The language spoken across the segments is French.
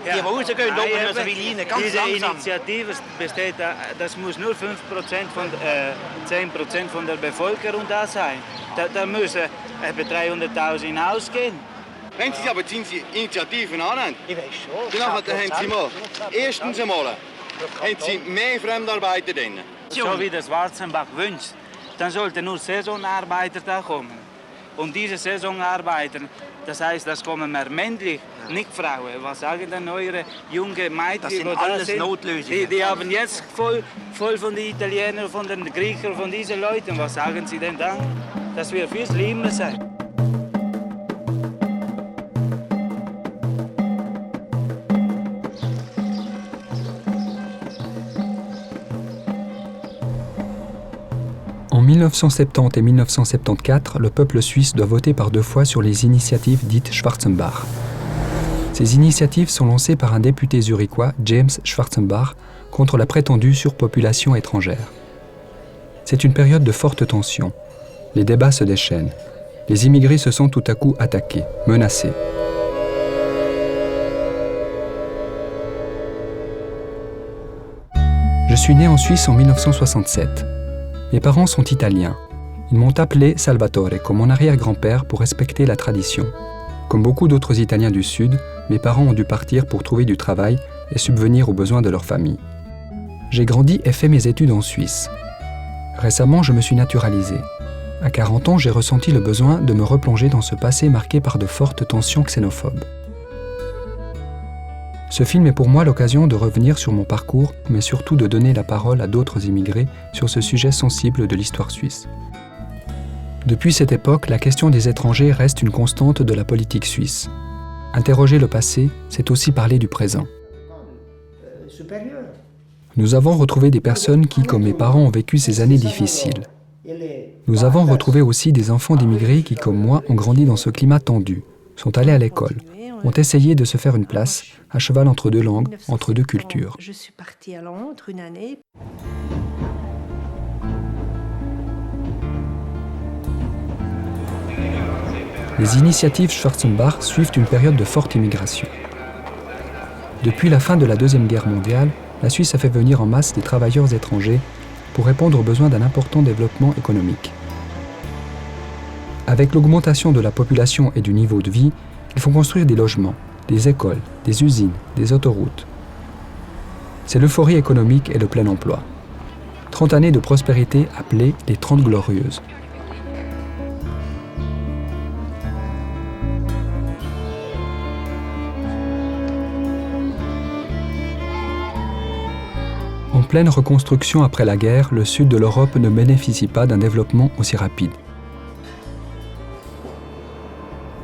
die wir rausgehen, loben wir so viel rein, ganz Diese langsam. Initiative besteht, das muss nur 10% von der Bevölkerung da sein. Da müssen etwa 300.000 hinausgehen. Wenn Sie aber die Initiativen annehmen, Ich weiß schon. dann haben Sie mal, erstens einmal, haben Sie mehr Fremdarbeiter drin. So wie das Schwarzenbach wünscht, dann sollten nur Saisonarbeiter da kommen. Und diese Saisonarbeiter, das heißt, das kommen mehr männlich, nicht Frauen. Was sagen denn eure junge Mädchen? Das sind die da alles sind? Notlösungen. Die haben jetzt voll von den Italienern, von den Griechen, von diesen Leuten. Was sagen sie denn dann? Das wird viel schlimmer sein. En 1970 et 1974, le peuple suisse doit voter par 2 fois sur les initiatives dites Schwarzenbach. Ces initiatives sont lancées par un député zurichois, James Schwarzenbach, contre la prétendue surpopulation étrangère. C'est une période de forte tension. Les débats se déchaînent. Les immigrés se sentent tout à coup attaqués, menacés. Je suis né en Suisse en 1967. Mes parents sont italiens. Ils m'ont appelé Salvatore comme mon arrière-grand-père pour respecter la tradition. Comme beaucoup d'autres Italiens du Sud, mes parents ont dû partir pour trouver du travail et subvenir aux besoins de leur famille. J'ai grandi et fait mes études en Suisse. Récemment, je me suis naturalisé. À 40 ans, j'ai ressenti le besoin de me replonger dans ce passé marqué par de fortes tensions xénophobes. Ce film est pour moi l'occasion de revenir sur mon parcours, mais surtout de donner la parole à d'autres immigrés sur ce sujet sensible de l'histoire suisse. Depuis cette époque, la question des étrangers reste une constante de la politique suisse. Interroger le passé, c'est aussi parler du présent. Nous avons retrouvé des personnes qui, comme mes parents, ont vécu ces années difficiles. Nous avons retrouvé aussi des enfants d'immigrés qui, comme moi, ont grandi dans ce climat tendu, sont allés à l'école, ont essayé de se faire une place, à cheval entre 2 langues, entre 2 cultures. Je suis partie à Londres une année. Les initiatives Schwarzenbach suivent une période de forte immigration. Depuis la fin de la Deuxième Guerre mondiale, la Suisse a fait venir en masse des travailleurs étrangers pour répondre aux besoins d'un important développement économique. Avec l'augmentation de la population et du niveau de vie, il faut construire des logements, des écoles, des usines, des autoroutes. C'est l'euphorie économique et le plein emploi. 30 années de prospérité appelées les 30 glorieuses. En pleine reconstruction après la guerre, le sud de l'Europe ne bénéficie pas d'un développement aussi rapide.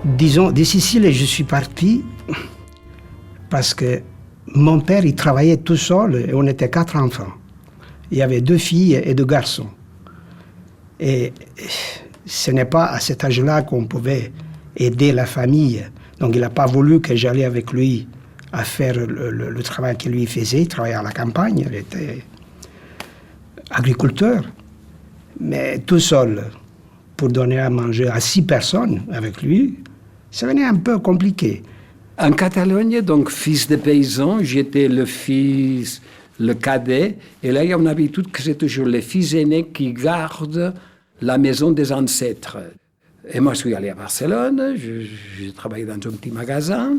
Disons, de Sicile, je suis parti parce que mon père, il travaillait tout seul et on était 4 enfants. Il y avait 2 filles et 2 garçons. Et ce n'est pas à cet âge-là qu'on pouvait aider la famille. Donc il n'a pas voulu que j'aille avec lui à faire le travail qu'il lui faisait. Il travaillait à la campagne, il était agriculteur. Mais tout seul, pour donner à manger à 6 personnes avec lui, ça venait un peu compliqué. En Catalogne, donc fils de paysan, j'étais le fils, le cadet. Et là, il y a une habitude que c'est toujours les fils aînés qui gardent la maison des ancêtres. Et moi, je suis allé à Barcelone, j'ai travaillé dans un petit magasin.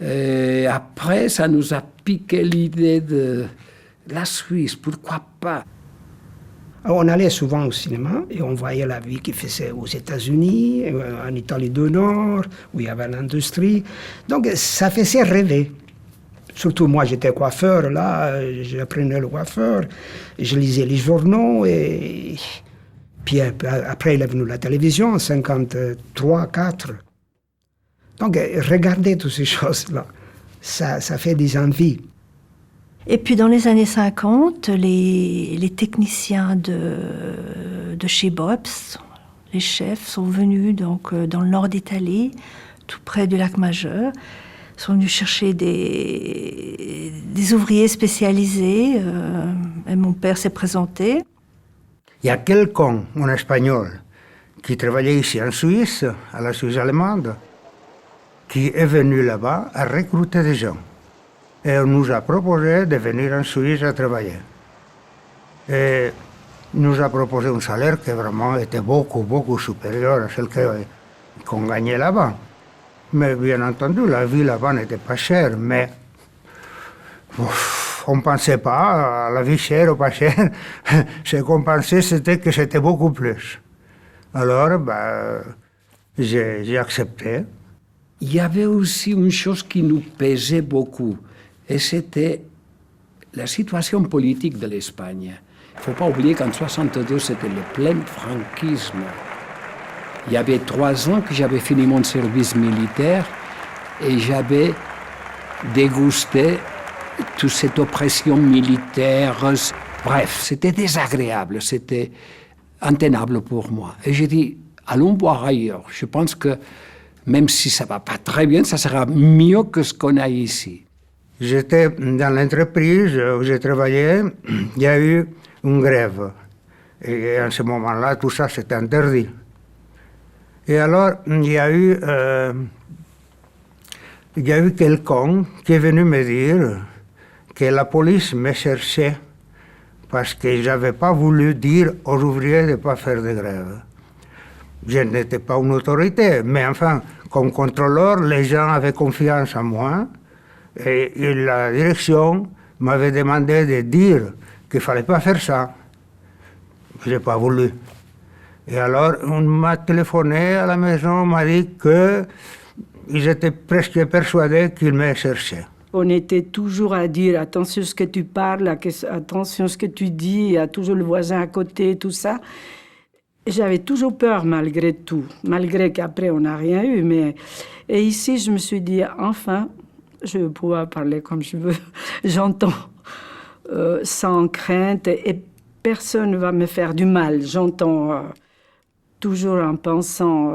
Et après, ça nous a piqué l'idée de la Suisse, pourquoi pas? On allait souvent au cinéma et on voyait la vie qu'il faisait aux États-Unis, en Italie du Nord, où il y avait l'industrie. Donc ça faisait rêver. Surtout moi, j'étais coiffeur, là, j'apprenais le coiffeur, je lisais les journaux et puis après il est venu la télévision en 53, 4. Donc regarder toutes ces choses-là, ça fait des envies. Et puis dans les années 50, les techniciens de chez Bob's, les chefs, sont venus donc, dans le nord d'Italie, tout près du lac Majeur, sont venus chercher des ouvriers spécialisés, et mon père s'est présenté. Il y a quelqu'un, un Espagnol, qui travaillait ici en Suisse, à la Suisse allemande. qui est venu là-bas à recruter des gens. Et on nous a proposé de venir en Suisse à travailler. Et nous a proposé un salaire qui vraiment était beaucoup, beaucoup supérieur à celle qu'on gagnait là-bas. Mais bien entendu, la vie là-bas n'était pas chère, mais on ne pensait pas à la vie chère ou pas chère. Ce qu'on pensait, c'était que c'était beaucoup plus. Alors, j'ai accepté. Il y avait aussi une chose qui nous pesait beaucoup, et c'était la situation politique de l'Espagne. Il ne faut pas oublier qu'en 1962, c'était le plein franquisme. Il y avait 3 ans que j'avais fini mon service militaire et j'avais dégusté toute cette oppression militaire. Bref, c'était désagréable, c'était intenable pour moi. Et j'ai dit, allons voir ailleurs. Je pense que même si ça ne va pas très bien, ça sera mieux que ce qu'on a ici. J'étais dans l'entreprise où j'ai travaillé, il y a eu une grève. Et en ce moment-là, tout ça, c'était interdit. Et alors, il y a eu quelqu'un qui est venu me dire que la police me cherchait parce que je n'avais pas voulu dire aux ouvriers de ne pas faire de grève. Je n'étais pas une autorité, mais enfin, comme contrôleur, les gens avaient confiance en moi et la direction m'avait demandé de dire qu'il ne fallait pas faire ça. Je n'ai pas voulu. Et alors, on m'a téléphoné à la maison, on m'a dit qu'ils étaient presque persuadés qu'ils me cherchaient. On était toujours à dire attention à ce que tu parles, attention à ce que tu dis, il y a toujours le voisin à côté, tout ça. J'avais toujours peur malgré tout, malgré qu'après on n'a rien eu. Et ici, je me suis dit, enfin, je vais pouvoir parler comme je veux. J'entends sans crainte et personne ne va me faire du mal. J'entends toujours en pensant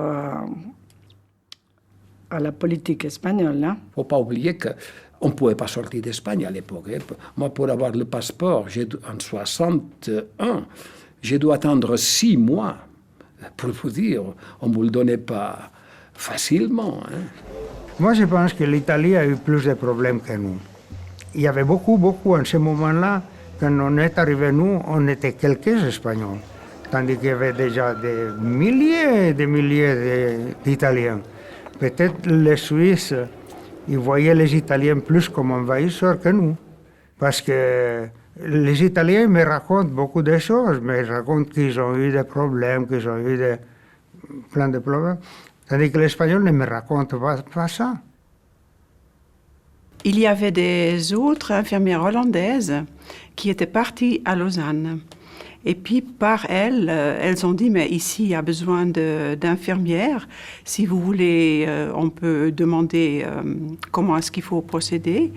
à la politique espagnole. Il ne faut pas oublier qu'on ne pouvait pas sortir d'Espagne à l'époque. Moi, pour avoir le passeport, en 61, j'ai dû attendre 6 mois. Pour vous dire, on ne vous le donnait pas facilement. Moi, je pense que l'Italie a eu plus de problèmes que nous. Il y avait beaucoup en ce moment-là. Quand on est arrivé, nous, on était quelques Espagnols. Tandis qu'il y avait déjà des milliers et des milliers d'Italiens. Peut-être les Suisses, ils voyaient les Italiens plus comme envahisseurs que nous. Parce que les Italiens me racontent beaucoup de choses, mais ils racontent qu'ils ont eu des problèmes, qu'ils ont eu plein de problèmes. Tandis que l'Espagnol ne me raconte pas ça. Il y avait des autres infirmières hollandaises qui étaient parties à Lausanne. Et puis, par elles, elles ont dit, mais ici, il y a besoin d'infirmières. Si vous voulez, on peut demander comment est-ce qu'il faut procéder.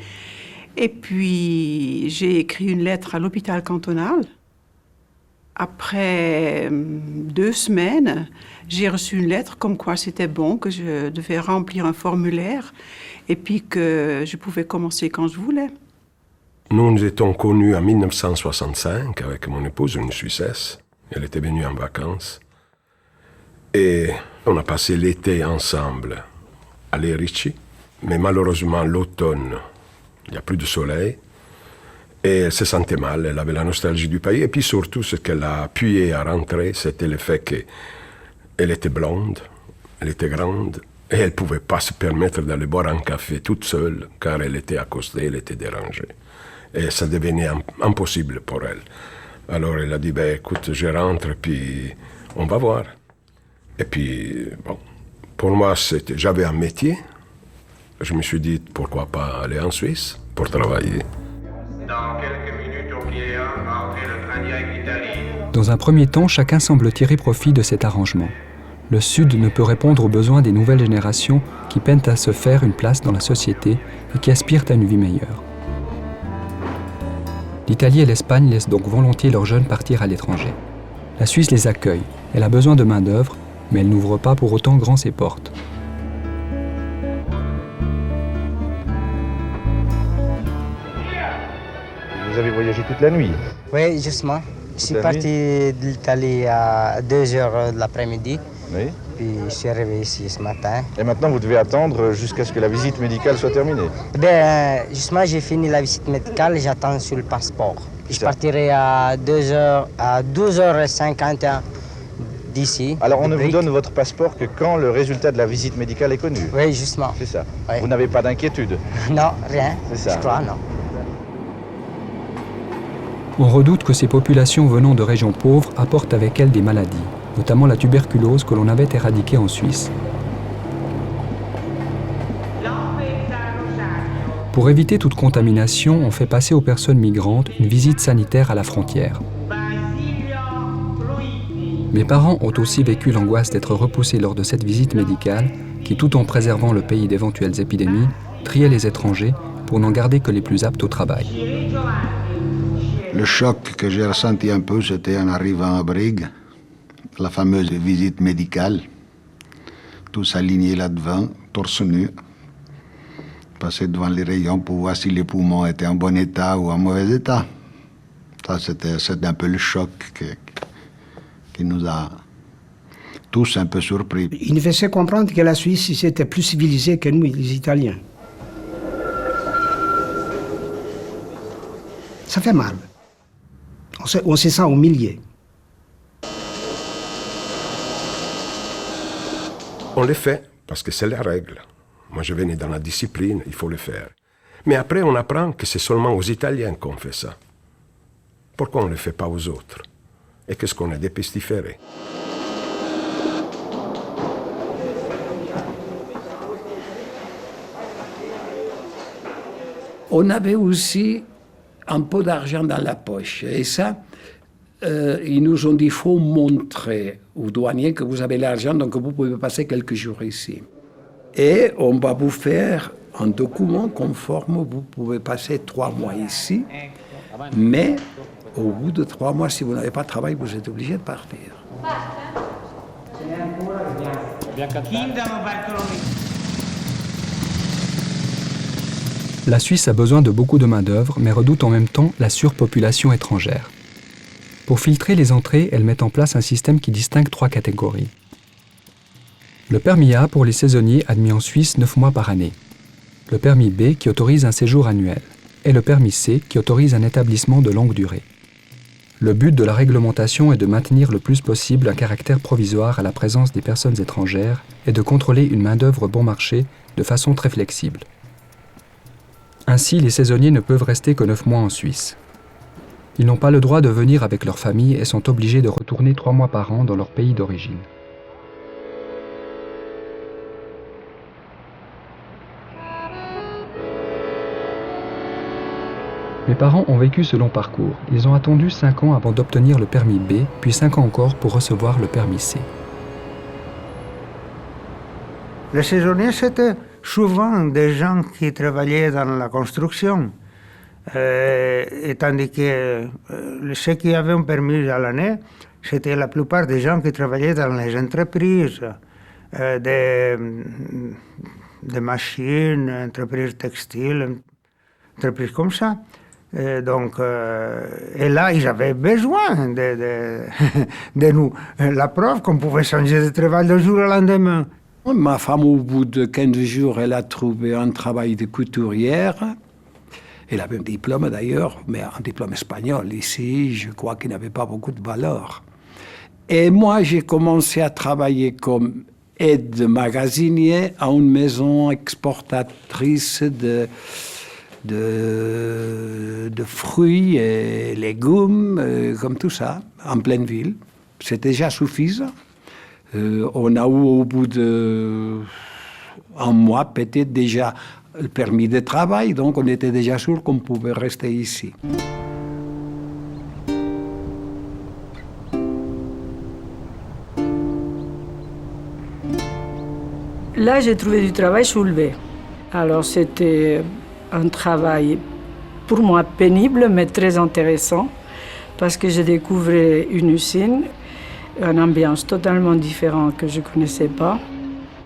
Et puis, j'ai écrit une lettre à l'hôpital cantonal. Après 2 semaines, j'ai reçu une lettre comme quoi c'était bon, que je devais remplir un formulaire et puis que je pouvais commencer quand je voulais. Nous nous étions connus en 1965 avec mon épouse, une Suissesse. Elle était venue en vacances. Et on a passé l'été ensemble à Lerici. Mais malheureusement, l'automne, il n'y a plus de soleil. Et elle se sentait mal, elle avait la nostalgie du pays. Et puis surtout, ce qu'elle a appuyé à rentrer, c'était le fait qu'elle était blonde, elle était grande, et elle ne pouvait pas se permettre d'aller boire un café toute seule, car elle était accostée, elle était dérangée. Et ça devenait impossible pour elle. Alors elle a dit, écoute, je rentre, puis on va voir. Et puis, bon, pour moi, j'avais un métier. Je me suis dit, pourquoi pas aller en Suisse pour travailler. Dans quelques minutes au pied 1, va entrer le train direct d'Italie. Dans un premier temps, chacun semble tirer profit de cet arrangement. Le Sud ne peut répondre aux besoins des nouvelles générations qui peinent à se faire une place dans la société et qui aspirent à une vie meilleure. L'Italie et l'Espagne laissent donc volontiers leurs jeunes partir à l'étranger. La Suisse les accueille. Elle a besoin de main-d'œuvre, mais elle n'ouvre pas pour autant grand ses portes. Vous avez voyagé toute la nuit? Oui, justement. Je suis parti de l'Italie à 2 heures de l'après-midi. Oui. puis je suis arrivé ici ce matin. Et maintenant, vous devez attendre jusqu'à ce que la visite médicale soit terminée. Justement, j'ai fini la visite médicale, j'attends sur le passeport. Je partirai à 12h51 d'ici. Alors, on ne vous donne votre passeport que quand le résultat de la visite médicale est connu. Oui, justement. C'est ça. Oui. Vous n'avez pas d'inquiétude? Non, rien. C'est ça. Je crois, non. On redoute que ces populations venant de régions pauvres apportent avec elles des maladies, notamment la tuberculose que l'on avait éradiquée en Suisse. Pour éviter toute contamination, on fait passer aux personnes migrantes une visite sanitaire à la frontière. Mes parents ont aussi vécu l'angoisse d'être repoussés lors de cette visite médicale qui, tout en préservant le pays d'éventuelles épidémies, triait les étrangers pour n'en garder que les plus aptes au travail. Le choc que j'ai ressenti un peu, c'était en arrivant à Brigue, la fameuse visite médicale, tous alignés là-devant, torse nu, passer devant les rayons pour voir si les poumons étaient en bon état ou en mauvais état. Ça, c'était un peu le choc qui nous a tous un peu surpris. Il nous faisait comprendre que la Suisse, c'était plus civilisé que nous, les Italiens. Ça fait mal. On se sent humilié. On le fait parce que c'est la règle. Moi, je venais dans la discipline, il faut le faire. Mais après, on apprend que c'est seulement aux Italiens qu'on fait ça. Pourquoi on ne le fait pas aux autres? Et qu'est-ce qu'on est des pestiférés? On avait aussi un peu d'argent dans la poche. Et ça, ils nous ont dit, il faut montrer aux douaniers que vous avez l'argent, donc vous pouvez passer quelques jours ici. Et on va vous faire un document conforme, vous pouvez passer 3 mois ici, mais au bout de 3 mois, si vous n'avez pas de travail, vous êtes obligé de partir. La Suisse a besoin de beaucoup de main-d'œuvre, mais redoute en même temps la surpopulation étrangère. Pour filtrer les entrées, elle met en place un système qui distingue 3 catégories. Le permis A pour les saisonniers admis en Suisse 9 mois par année. Le permis B qui autorise un séjour annuel. Et le permis C qui autorise un établissement de longue durée. Le but de la réglementation est de maintenir le plus possible un caractère provisoire à la présence des personnes étrangères et de contrôler une main-d'œuvre bon marché de façon très flexible. Ainsi, les saisonniers ne peuvent rester que 9 mois en Suisse. Ils n'ont pas le droit de venir avec leur famille et sont obligés de retourner 3 mois par an dans leur pays d'origine. Mes parents ont vécu ce long parcours. Ils ont attendu 5 ans avant d'obtenir le permis B, puis 5 ans encore pour recevoir le permis C. Les saisonniers, c'était souvent des gens qui travaillaient dans la construction. Et tandis que ceux qui avaient un permis à l'année, c'était la plupart des gens qui travaillaient dans les entreprises, des machines, entreprises textiles, entreprises comme ça. Et là, ils avaient besoin de nous. La preuve qu'on pouvait changer de travail du jour au lendemain. Ma femme, au bout de 15 jours, elle a trouvé un travail de couturière. Elle avait un diplôme d'ailleurs, mais un diplôme espagnol. Ici, je crois qu'il n'avait pas beaucoup de valeur. Et moi, j'ai commencé à travailler comme aide magasinier à une maison exportatrice de fruits et légumes, comme tout ça, en pleine ville. C'était déjà suffisant. On a eu au bout d'un mois peut-être déjà le permis de travail, donc on était déjà sûr qu'on pouvait rester ici. Là, j'ai trouvé du travail soulevé. Alors, c'était un travail pour moi pénible, mais très intéressant, parce que j'ai découvert une usine, une ambiance totalement différente que je ne connaissais pas.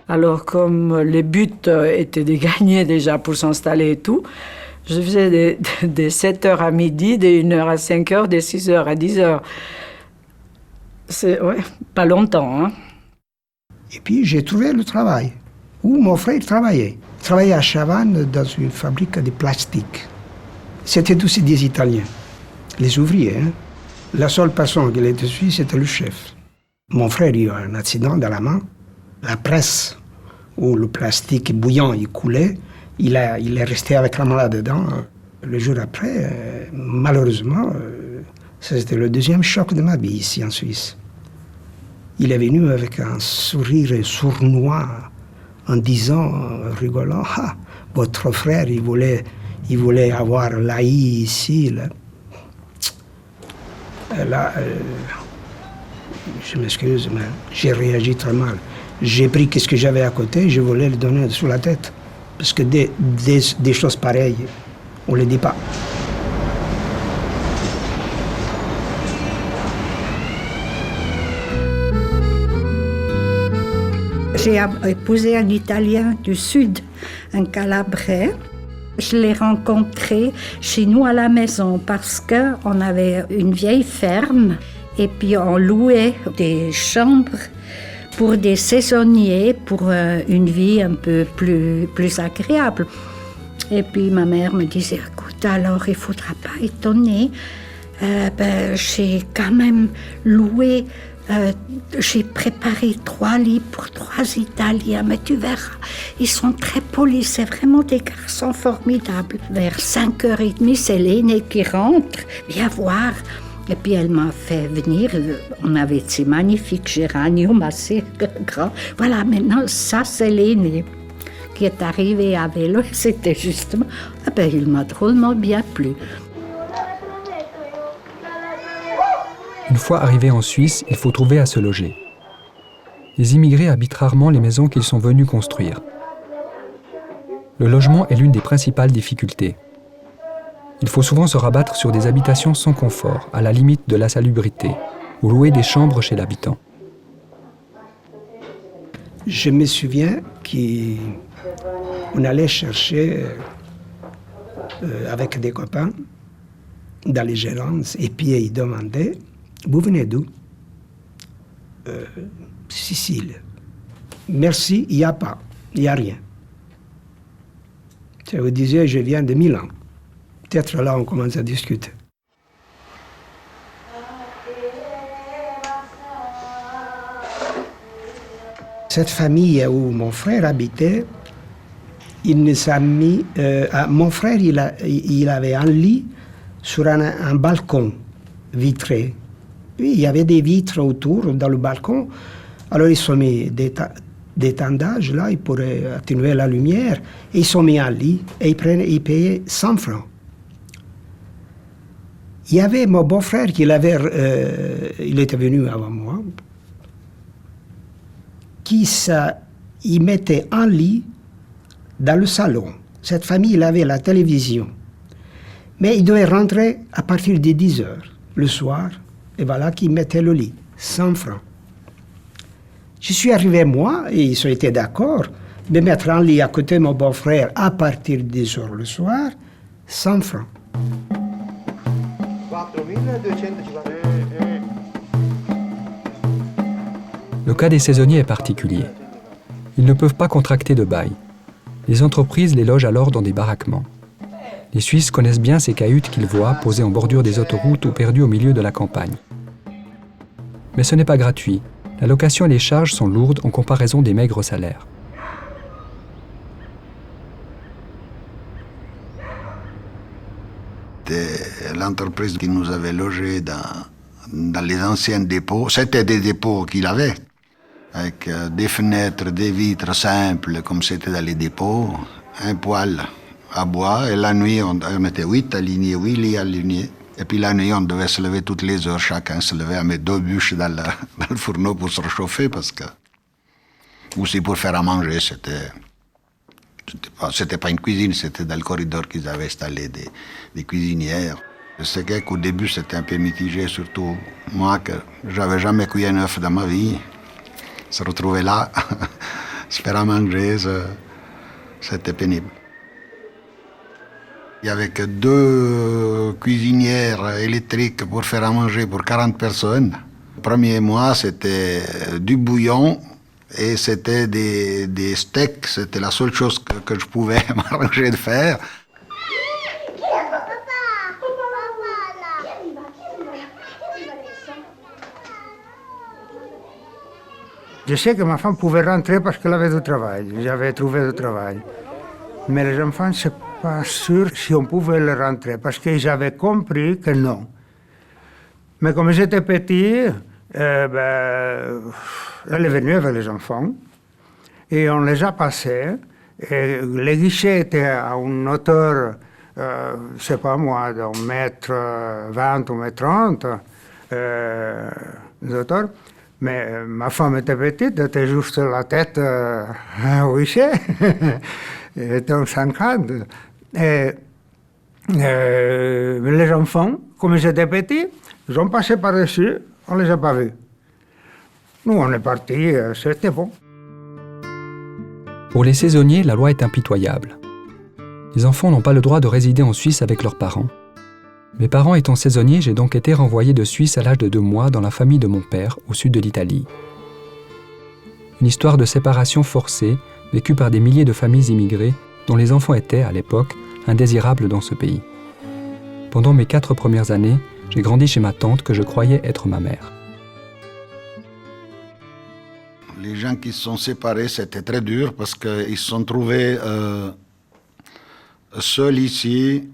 Alors, comme le but était de gagner déjà pour s'installer et tout, je faisais de 7h à midi, de 1h à 5h, de 6h à 10h. C'est pas longtemps, hein. Et puis j'ai trouvé le travail, où mon frère travaillait. Il travaillait à Chavannes dans une fabrique de plastique. C'était aussi des Italiens, les ouvriers. Hein. La seule personne qui était dessus, c'était le chef. Mon frère a eu un accident dans la main. La presse, où le plastique bouillant il coulait, il est resté avec la main dedans. Le jour après, malheureusement, c'était le deuxième choc de ma vie ici en Suisse. Il est venu avec un sourire sournois en disant, en rigolant, « Ah, votre frère, il voulait avoir l'AI ici. » Là, je m'excuse, mais j'ai réagi très mal. J'ai pris ce que j'avais à côté, je voulais le donner sous la tête. Parce que des choses pareilles, on ne les dit pas. J'ai épousé un Italien du Sud, un Calabrais. Je l'ai rencontré chez nous à la maison parce qu'on avait une vieille ferme et puis on louait des chambres pour des saisonniers, pour une vie un peu plus agréable. Et puis ma mère me disait, écoute, alors il ne faudra pas étonner, j'ai quand même loué, j'ai préparé 3 lits pour 3 Italiens, mais tu verras, ils sont très polis, c'est vraiment des garçons formidables. Vers 5h30, c'est l'aîné qui rentre, viens voir. Et puis elle m'a fait venir, on avait ces magnifiques géraniums assez grands. Voilà, maintenant ça c'est l'aîné qui est arrivé à vélo, c'était justement, il m'a drôlement bien plu. Une fois arrivés en Suisse, il faut trouver à se loger. Les immigrés habitent rarement les maisons qu'ils sont venus construire. Le logement est l'une des principales difficultés. Il faut souvent se rabattre sur des habitations sans confort, à la limite de la salubrité, ou louer des chambres chez l'habitant. Je me souviens qu'on allait chercher avec des copains dans les gérances, et puis ils demandaient « Vous venez d'où ?»« Sicile. »« Merci, il n'y a pas, il n'y a rien. » Ça vous disait « Je viens de Milan. » Peut-être là, on commence à discuter. Cette famille où mon frère habitait, il nous a mis... mon frère, il avait un lit sur un balcon vitré. Oui, il y avait des vitres autour, dans le balcon. Alors, ils ont mis des tendages, là, ils pourraient atténuer la lumière. Et ils ont mis un lit et ils payaient 100 francs. Il y avait mon beau-frère il était venu avant moi, il mettait un lit dans le salon. Cette famille, il avait la télévision. Mais il devait rentrer à partir de 10h le soir, et voilà qu'il mettait le lit, 100 francs. Je suis arrivé, moi, et ils ont été d'accord de mettre un lit à côté de mon beau-frère à partir de 10h le soir, 100 francs. Le cas des saisonniers est particulier. Ils ne peuvent pas contracter de bail. Les entreprises les logent alors dans des baraquements. Les Suisses connaissent bien ces cahutes qu'ils voient posées en bordure des autoroutes ou perdues au milieu de la campagne. Mais ce n'est pas gratuit. La location et les charges sont lourdes en comparaison des maigres salaires. L'entreprise qui nous avait logés dans les anciens dépôts, c'était des dépôts qu'il avait, avec des fenêtres, des vitres simples, comme c'était dans les dépôts, un poêle à bois, et la nuit, on était 8 alignés, 8 lits alignés. Et puis la nuit, on devait se lever toutes les heures, chacun se levait à mettre 2 bûches dans le fourneau pour se réchauffer, parce que... Aussi pour faire à manger, c'était pas une cuisine, c'était dans le corridor qu'ils avaient installé des cuisinières. Je sais qu'au début, c'était un peu mitigé, surtout moi, que j'avais jamais cuit un œuf dans ma vie. Se retrouver là, se faire à manger, c'était pénible. Il n'y avait que 2 cuisinières électriques pour faire à manger pour 40 personnes. Le premier mois, c'était du bouillon Et c'était des steaks, c'était la seule chose que je pouvais m'arranger de faire. Je sais que ma femme pouvait rentrer parce qu'elle avait du travail. J'avais trouvé du travail. Mais les enfants, je ne suis pas sûr si on pouvait les rentrer parce qu'ils avaient compris que non. Mais comme j'étais petit, elle est venue avec les enfants et on les a passés. Et les guichets étaient à une hauteur, je ne sais pas moi, d'un mètre 20 ou mètre 30 d'auteur. Mais ma femme était petite, elle était juste la tête au guichet. Elle était en 50. Et les enfants, comme ils étaient petits, ils ont passé par-dessus, on ne les a pas vus. Nous, on est partis, c'était bon. Pour les saisonniers, la loi est impitoyable. Les enfants n'ont pas le droit de résider en Suisse avec leurs parents. Mes parents étant saisonniers, j'ai donc été renvoyé de Suisse à l'âge de 2 mois dans la famille de mon père, au sud de l'Italie. Une histoire de séparation forcée, vécue par des milliers de familles immigrées, dont les enfants étaient, à l'époque, indésirables dans ce pays. Pendant mes 4 premières années, j'ai grandi chez ma tante que je croyais être ma mère. Les gens qui se sont séparés, c'était très dur parce qu'ils se sont trouvés seuls ici,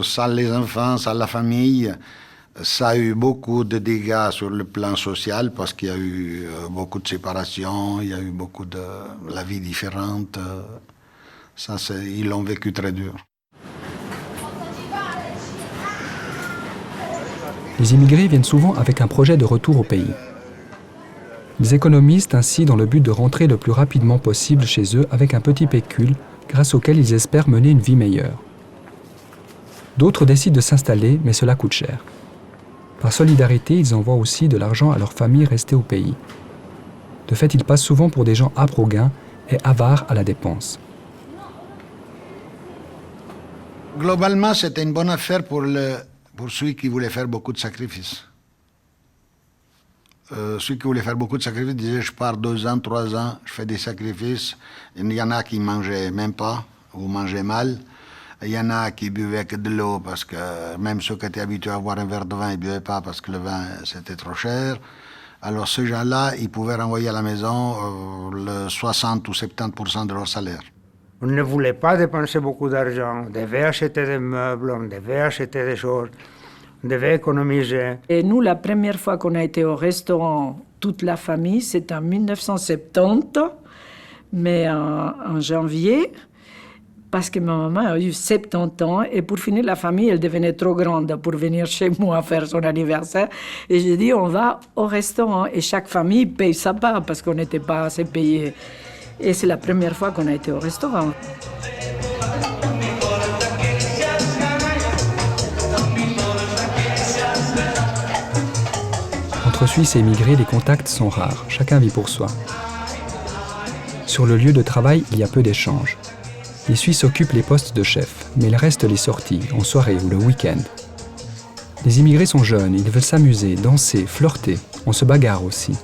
sans les enfants, sans la famille. Ça a eu beaucoup de dégâts sur le plan social parce qu'il y a eu beaucoup de séparations, il y a eu beaucoup de la vie différente. Ça, ils l'ont vécu très dur. Les immigrés viennent souvent avec un projet de retour au pays. Ils économisent ainsi dans le but de rentrer le plus rapidement possible chez eux avec un petit pécule grâce auquel ils espèrent mener une vie meilleure. D'autres décident de s'installer, mais cela coûte cher. Par solidarité, ils envoient aussi de l'argent à leurs familles restées au pays. De fait, ils passent souvent pour des gens âpres au gain et avares à la dépense. Globalement, c'était une bonne affaire pour celui qui voulait faire beaucoup de sacrifices. Celui qui voulait faire beaucoup de sacrifices disait je pars 2 ans, 3 ans, je fais des sacrifices. Il y en a qui ne mangeaient même pas ou mangeaient mal. Il y en a qui buvaient que de l'eau parce que même ceux qui étaient habitués à boire un verre de vin, ils ne buvaient pas parce que le vin c'était trop cher. Alors ces gens-là, ils pouvaient renvoyer à la maison le 60 ou 70% de leur salaire. On ne voulait pas dépenser beaucoup d'argent, on devait acheter des meubles, on devait acheter des choses, on devait économiser. Et nous, la première fois qu'on a été au restaurant, toute la famille, c'était en 1970, mais en janvier, parce que ma maman a eu 70 ans, et pour finir, la famille, elle devenait trop grande pour venir chez moi faire son anniversaire. Et j'ai dit, on va au restaurant, et chaque famille paye sa part, parce qu'on n'était pas assez payé. Et c'est la première fois qu'on a été au restaurant. Entre Suisses et immigrés, les contacts sont rares, chacun vit pour soi. Sur le lieu de travail, il y a peu d'échanges. Les Suisses occupent les postes de chef, mais il reste les sorties, en soirée ou le week-end. Les immigrés sont jeunes, ils veulent s'amuser, danser, flirter, on se bagarre aussi.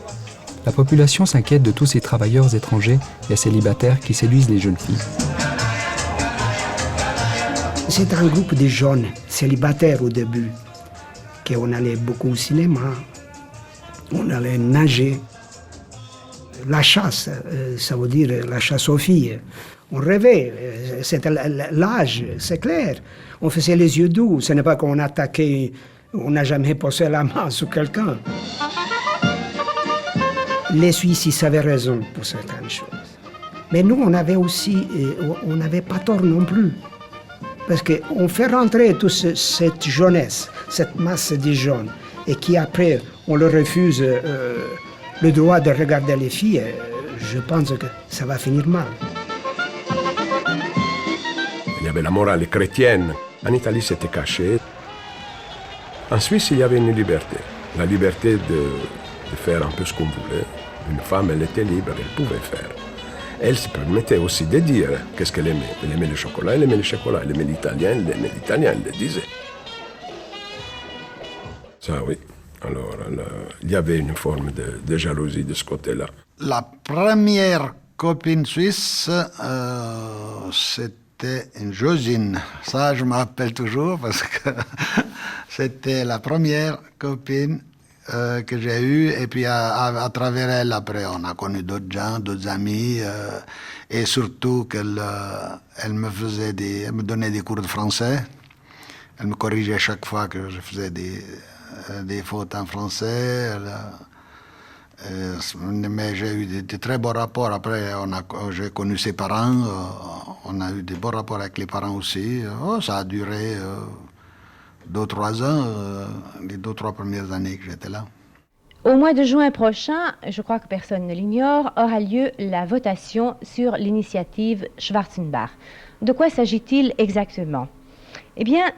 La population s'inquiète de tous ces travailleurs étrangers et célibataires qui séduisent les jeunes filles. C'est un groupe de jeunes célibataires au début, qu'on allait beaucoup au cinéma, on allait nager. La chasse, ça veut dire la chasse aux filles. On rêvait, c'était l'âge, c'est clair. On faisait les yeux doux, ce n'est pas qu'on attaquait, on n'a jamais posé la main sur quelqu'un. Les Suisses, ils avaient raison pour certaines choses. Mais nous, on avait aussi, on n'avait pas tort non plus. Parce qu'on fait rentrer toute cette jeunesse, cette masse de jeunes, et qui après, on leur refuse le droit de regarder les filles, je pense que ça va finir mal. Il y avait la morale chrétienne. En Italie, c'était caché. En Suisse, il y avait une liberté. La liberté de faire un peu ce qu'on voulait. Une femme, elle était libre, elle pouvait faire. Elle se permettait aussi de dire qu'est-ce qu'elle aimait. Elle aimait le chocolat, elle aimait le chocolat. Elle aimait l'italien, elle le disait. Ça, oui. Alors, il y avait une forme de jalousie de ce côté-là. La première copine suisse, c'était une Josine. Ça, je me rappelle toujours parce que c'était la première copine que j'ai eue. Et puis à travers elle, après, on a connu d'autres gens, d'autres amis. Et surtout qu'elle elle me donnait des cours de français. Elle me corrigeait chaque fois que je faisais des fautes en français. Mais j'ai eu de très bons rapports. Après, j'ai connu ses parents. On a eu de bons rapports avec les parents aussi. Ça a duré 2-3 ans, les 2-3 premières années que j'étais là. Au mois de juin prochain, je crois que personne ne l'ignore, aura lieu la votation sur l'initiative Schwarzenbach. De quoi s'agit-il exactement? Eh bien,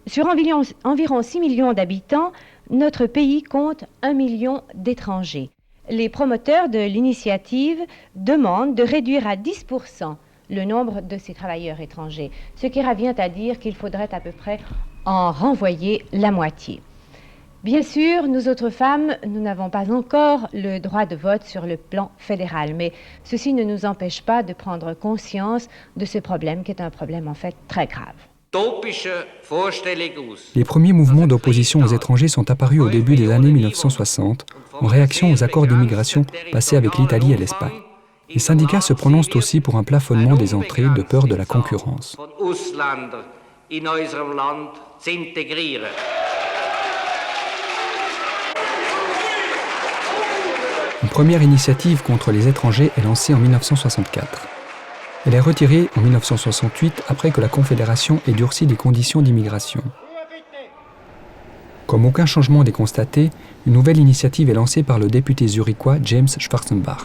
sur environ 6 millions d'habitants, notre pays compte 1 million d'étrangers. Les promoteurs de l'initiative demandent de réduire à 10% le nombre de ces travailleurs étrangers, ce qui revient à dire qu'il faudrait à peu près en renvoyer la moitié. Bien sûr, nous autres femmes, nous n'avons pas encore le droit de vote sur le plan fédéral, mais ceci ne nous empêche pas de prendre conscience de ce problème qui est un problème en fait très grave. Les premiers mouvements d'opposition aux étrangers sont apparus au début des années 1960, en réaction aux accords d'immigration passés avec l'Italie et l'Espagne. Les syndicats se prononcent aussi pour un plafonnement des entrées de peur de la concurrence. Une première initiative contre les étrangers est lancée en 1964. Elle est retirée en 1968 après que la Confédération ait durci les conditions d'immigration. Comme aucun changement n'est constaté, une nouvelle initiative est lancée par le député zurichois James Schwarzenbach.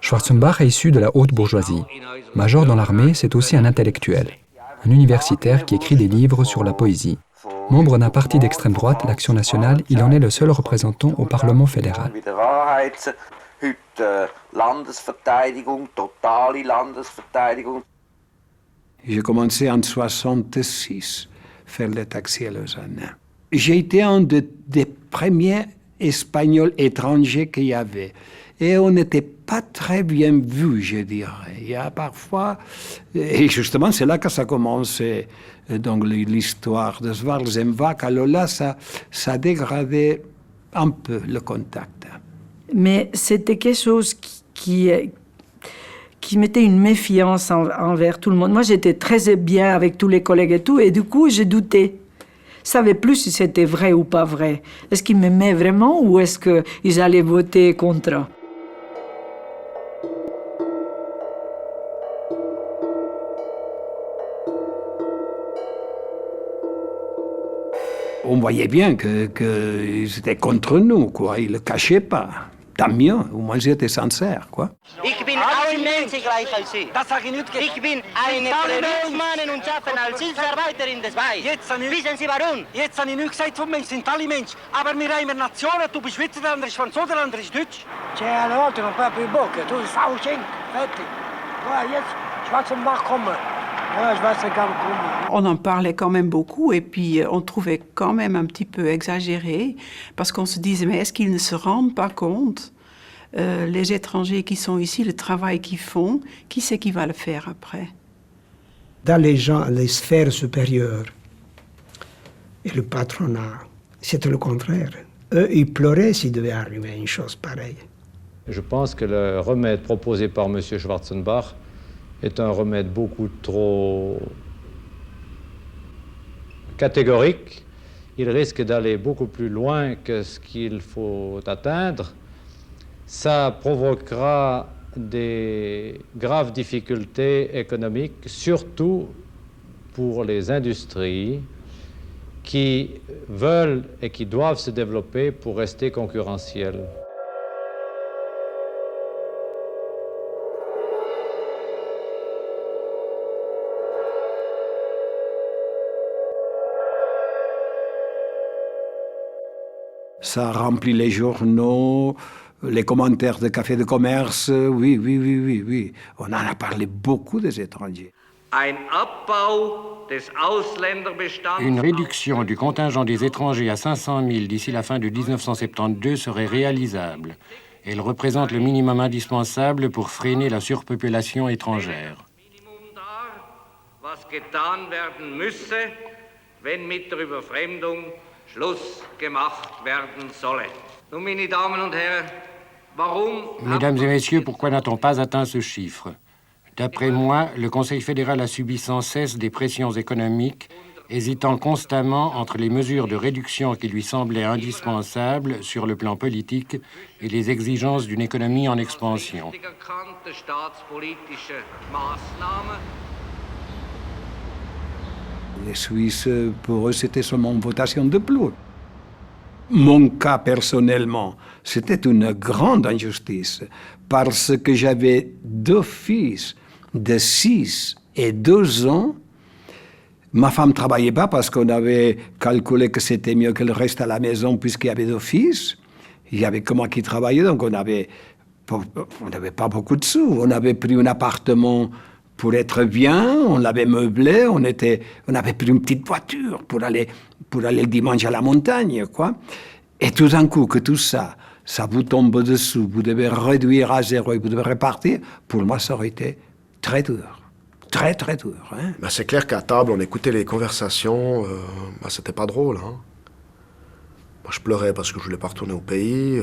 Schwarzenbach est issu de la haute bourgeoisie. Major dans l'armée, c'est aussi un intellectuel, un universitaire qui écrit des livres sur la poésie. Membre d'un parti d'extrême droite, l'Action nationale, il en est le seul représentant au Parlement fédéral. J'ai commencé en 1966 à faire le taxi à Lausanne. J'ai été un des premiers Espagnols étrangers qu'il y avait. Et on n'était pas très bien vus, je dirais. Il y a parfois... Et justement, c'est là que ça commence. Donc l'histoire de Schwarzenbach, alors là, ça dégradait un peu le contact. Mais c'était quelque chose qui mettait une méfiance envers tout le monde. Moi, j'étais très bien avec tous les collègues et tout, et du coup, j'ai douté. Je ne savais plus si c'était vrai ou pas vrai. Est-ce qu'ils m'aimaient vraiment ou est-ce qu'ils allaient voter contre? On voyait bien qu'ils étaient contre nous, quoi. Ils ne le cachaient pas. Tant mieux, au moins ils étaient sincères, quoi. Ich bin allen Menschen gleich als Sie. Das sage ich nicht. Ich bin eine Berufsmann und arbeite als Hilfsarbeiterin des Weis. Wissen Sie warum? Jetzt habe ich nicht gesagt, von Menschen sind alle Menschen. Aber wir haben Nationen, du bist Schweizer, der andere ist Franzose, der andere ist Deutsch. C'è alle volte non puoi più bocca, tu stavo scendo, fertig. Jetzt Schwarzenbach kommen. On en parlait quand même beaucoup et puis on trouvait quand même un petit peu exagéré parce qu'on se disait mais est-ce qu'ils ne se rendent pas compte les étrangers qui sont ici, le travail qu'ils font, qui c'est qui va le faire après? Dans les sphères supérieures et le patronat, c'était le contraire. Eux, ils pleuraient s'il devait arriver une chose pareille. Je pense que le remède proposé par M. Schwarzenbach est un remède beaucoup trop catégorique. Il risque d'aller beaucoup plus loin que ce qu'il faut atteindre. Ça provoquera des graves difficultés économiques, surtout pour les industries qui veulent et qui doivent se développer pour rester concurrentielles. Ça remplit les journaux, les commentaires de cafés de commerce. Oui. On en a parlé beaucoup des étrangers. Une réduction du contingent des étrangers à 500 000 d'ici la fin de 1972 serait réalisable. Elle représente le minimum indispensable pour freiner la surpopulation étrangère. Was getan werden müsse, wenn mit der Überfremdung Schluss gemacht werden solle. Nun, meine Damen und Herren, warum... Mesdames et messieurs, pourquoi n'a-t-on pas atteint ce chiffre? D'après moi, le Conseil fédéral a subi sans cesse des pressions économiques, hésitant constamment entre les mesures de réduction qui lui semblaient indispensables sur le plan politique et les exigences d'une économie en expansion. Les Suisses, pour eux, c'était seulement une votation de plus. Mon cas, personnellement, c'était une grande injustice parce que j'avais 2 fils de 6 et 2 ans. Ma femme ne travaillait pas parce qu'on avait calculé que c'était mieux qu'elle reste à la maison puisqu'il y avait 2 fils. Il y avait que moi qui travaillais, donc on n'avait pas beaucoup de sous. On avait pris un appartement pour être bien, on l'avait meublé, on avait pris une petite voiture pour aller le dimanche à la montagne, quoi. Et tout d'un coup, que tout ça vous tombe dessous, vous devez réduire à 0 et vous devez repartir, pour moi, ça aurait été très dur. Très, très dur. Hein? Ben, c'est clair qu'à table, on écoutait les conversations, c'était pas drôle. Hein? Moi, je pleurais parce que je voulais pas retourner au pays.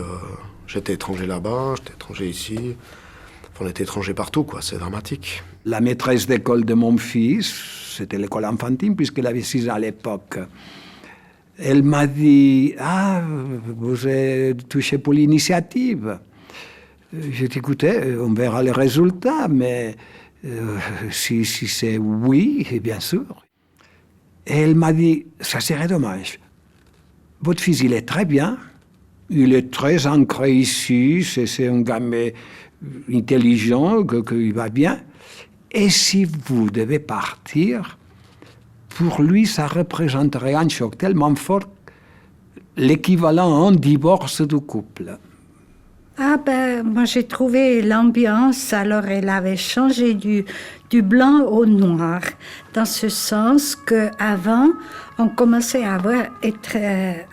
J'étais étranger là-bas, j'étais étranger ici. On était étrangers partout, quoi. C'est dramatique. La maîtresse d'école de mon fils, c'était l'école enfantine, puisqu'elle avait 6 ans à l'époque. Elle m'a dit « Ah, vous êtes touché pour l'initiative. » J'ai dit « Écoutez, on verra les résultats, mais si c'est oui, bien sûr. » Et elle m'a dit « Ça serait dommage. Votre fils, il est très bien. Il est très ancré ici. C'est un gamin intelligent, qu'il va bien. Et si vous devez partir, pour lui, ça représenterait un choc tellement fort, l'équivalent à un divorce du couple. Ah ben, moi j'ai trouvé l'ambiance, alors elle avait changé du blanc au noir, dans ce sens qu'avant, on commençait à être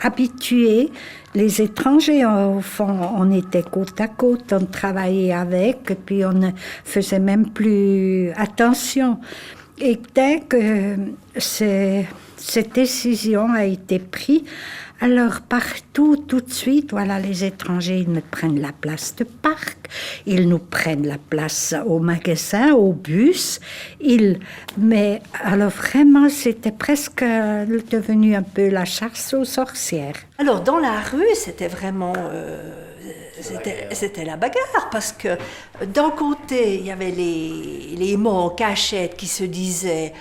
habitué. Les étrangers, au fond, on était côte à côte, on travaillait avec, et puis on ne faisait même plus attention. Et dès que cette décision a été prise, alors partout, tout de suite, voilà, les étrangers, ils nous prennent la place de parc, ils nous prennent la place au magasin, au bus. Mais alors vraiment, c'était presque devenu un peu la chasse aux sorcières. Alors dans la rue, c'était vraiment... C'était la bagarre, parce que d'un côté, il y avait les mots en cachette qui se disaient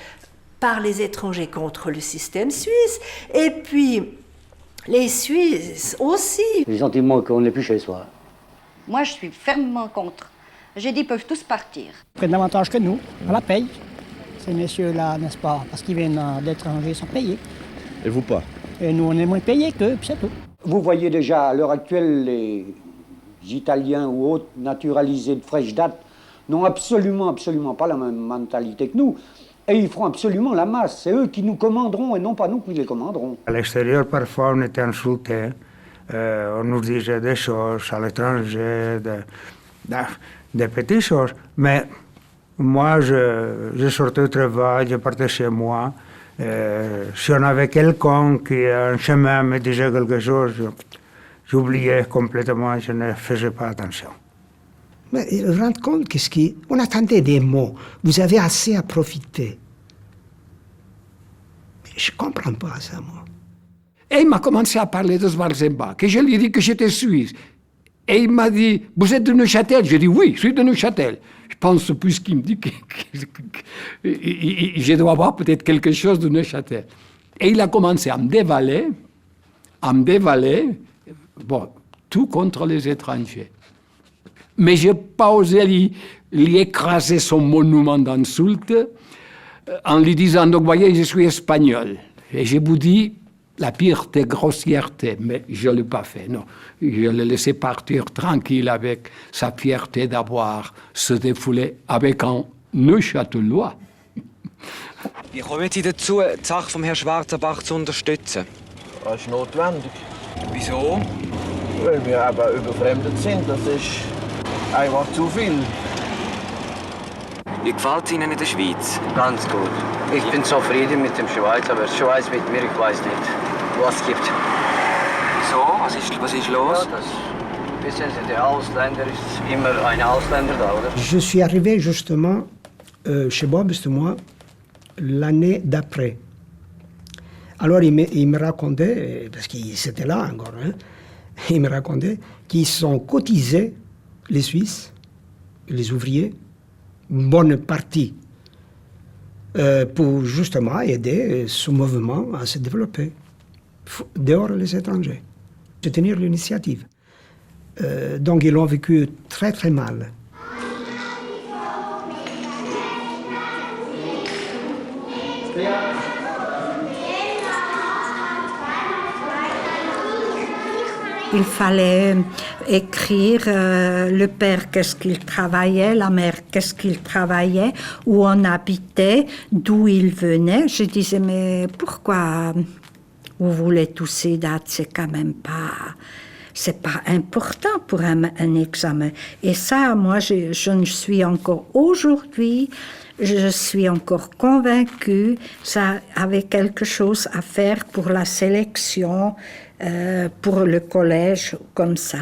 par les étrangers contre le système suisse, et puis les Suisses aussi. Les sentiments qu'on n'est plus chez soi. Moi, je suis fermement contre. J'ai dit, ils peuvent tous partir. Ils prennent davantage que nous, on la paye. Ces messieurs-là, n'est-ce pas, parce qu'ils viennent d'étrangers, sont payés. Et vous pas? Et nous, on est moins payés qu'eux, puis c'est tout. Vous voyez déjà, à l'heure actuelle, les Italiens ou autres naturalisés de fraîche date n'ont absolument pas la même mentalité que nous. Et ils feront absolument la masse. C'est eux qui nous commanderont et non pas nous qui les commanderons. À l'extérieur, parfois, on était insultés. On nous disait des choses à l'étranger, des petites choses. Mais moi, je sortais au travail, je partais chez moi. Si on avait quelqu'un qui, en chemin, me disait quelque chose, j'oubliais complètement, je ne faisais pas attention. Mais vous vous rendez compte on attendait des mots. Vous avez assez à profiter. Mais je ne comprends pas ça, moi. Et il m'a commencé à parler de Schwarzenbach. Et je lui ai dit que j'étais suisse. Et il m'a dit, vous êtes de Neuchâtel? J'ai dit, oui, je suis de Neuchâtel. Je pense, puisqu'il me dit que je dois avoir peut-être quelque chose de Neuchâtel. Et il a commencé à me dévaler, bon, tout contre les étrangers. Mais je n'ai pas osé lui écraser son monument d'insulte en lui disant, donc voyez, je suis espagnol. Et je vous dis la pureté, grossièreté, mais je ne l'ai pas fait, non. Je l'ai laissé partir tranquille avec sa fierté d'avoir se défoulé avec un Neuchâtelois. Wie kommen Sie dazu, die Sache vom Herrn Schwarzenbach zu unterstützen? Das ist notwendig. Wieso? Weil wir aber überfremdet sind. Das ist einfach zu viel. Wie gefällt es Ihnen in der Schweiz? Ganz gut. Ich bin zufrieden mit der Schweiz, aber die Schweiz mit mir, ich weiß nicht, was es gibt. Wieso? Was ist los? Ja, wissen Sie, der Ausländer ist immer ein Ausländer da, oder? Je suis arrivé justement chez Bob, moi, l'année d'après. Alors il me racontait, parce qu'il c'était là encore, hein, il me racontait qu'ils sont cotisés, les Suisses, les ouvriers, une bonne partie, pour justement aider ce mouvement à se développer, dehors les étrangers, de tenir l'initiative. Donc ils l'ont vécu très très mal. Il fallait écrire le père qu'est-ce qu'il travaillait, la mère qu'est-ce qu'il travaillait, où on habitait, d'où il venait. Je disais, mais pourquoi vous voulez tous ces dates? C'est quand même pas... C'est pas important pour un examen. Et ça, moi, je ne suis encore aujourd'hui, je suis encore convaincue, ça avait quelque chose à faire pour la sélection, pour le collège, comme ça.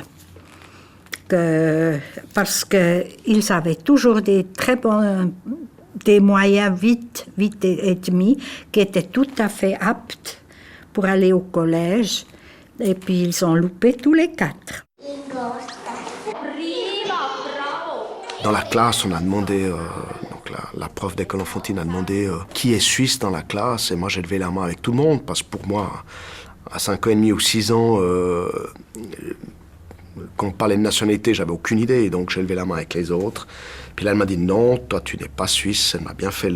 Parce qu'ils avaient toujours des très bons, des moyens vite et demi, qui étaient tout à fait aptes pour aller au collège. Et puis ils ont loupé tous les 4. Dans la classe, on a demandé, donc la prof d'école enfantine a demandé qui est suisse dans la classe, et moi j'ai levé la main avec tout le monde, parce que pour moi, à 5 ans et demi ou 6 ans, quand on parlait de nationalité, j'avais aucune idée, et donc j'ai levé la main avec les autres. Puis là, elle m'a dit non, toi tu n'es pas suisse, elle m'a bien fait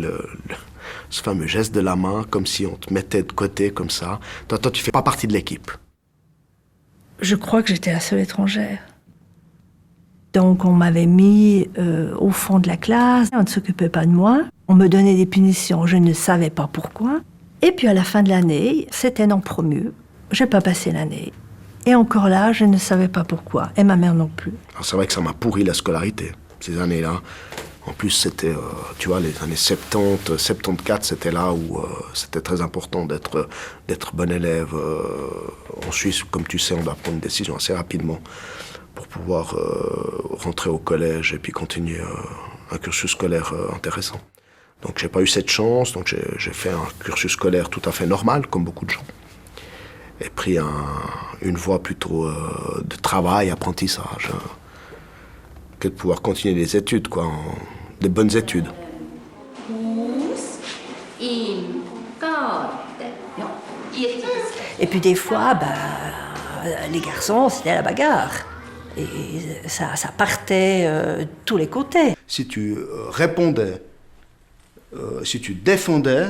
ce fameux geste de la main, comme si on te mettait de côté, comme ça. Toi tu fais pas partie de l'équipe. Je crois que j'étais la seule étrangère. Donc on m'avait mis au fond de la classe, on ne s'occupait pas de moi, on me donnait des punitions, je ne savais pas pourquoi. Et puis à la fin de l'année, c'était non promu, j'ai pas passé l'année. Et encore là, je ne savais pas pourquoi, et ma mère non plus. Alors c'est vrai que ça m'a pourri la scolarité, ces années-là. En plus, c'était, tu vois, les années 70, 74, c'était là où c'était très important d'être bon élève. En Suisse, comme tu sais, on doit prendre une décision assez rapidement pour pouvoir rentrer au collège et puis continuer un cursus scolaire intéressant. Donc j'ai pas eu cette chance, donc j'ai fait un cursus scolaire tout à fait normal, comme beaucoup de gens. Et pris une voie plutôt de travail, apprentissage. Que de pouvoir continuer les études, quoi, des bonnes études. Et puis des fois, les garçons, c'était la bagarre. Et ça partait de tous les côtés. Si tu répondais, si tu défendais,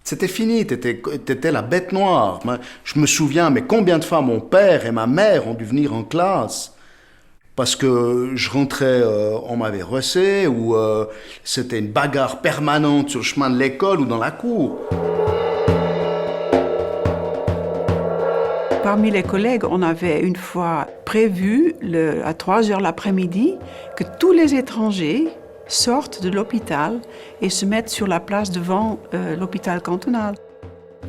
c'était fini, t'étais la bête noire. Je me souviens, mais combien de fois mon père et ma mère ont dû venir en classe parce que je rentrais, on m'avait rossé, ou c'était une bagarre permanente sur le chemin de l'école ou dans la cour. Parmi les collègues, on avait une fois prévu, à 3 heures l'après-midi, que tous les étrangers sortent de l'hôpital et se mettent sur la place devant l'hôpital cantonal.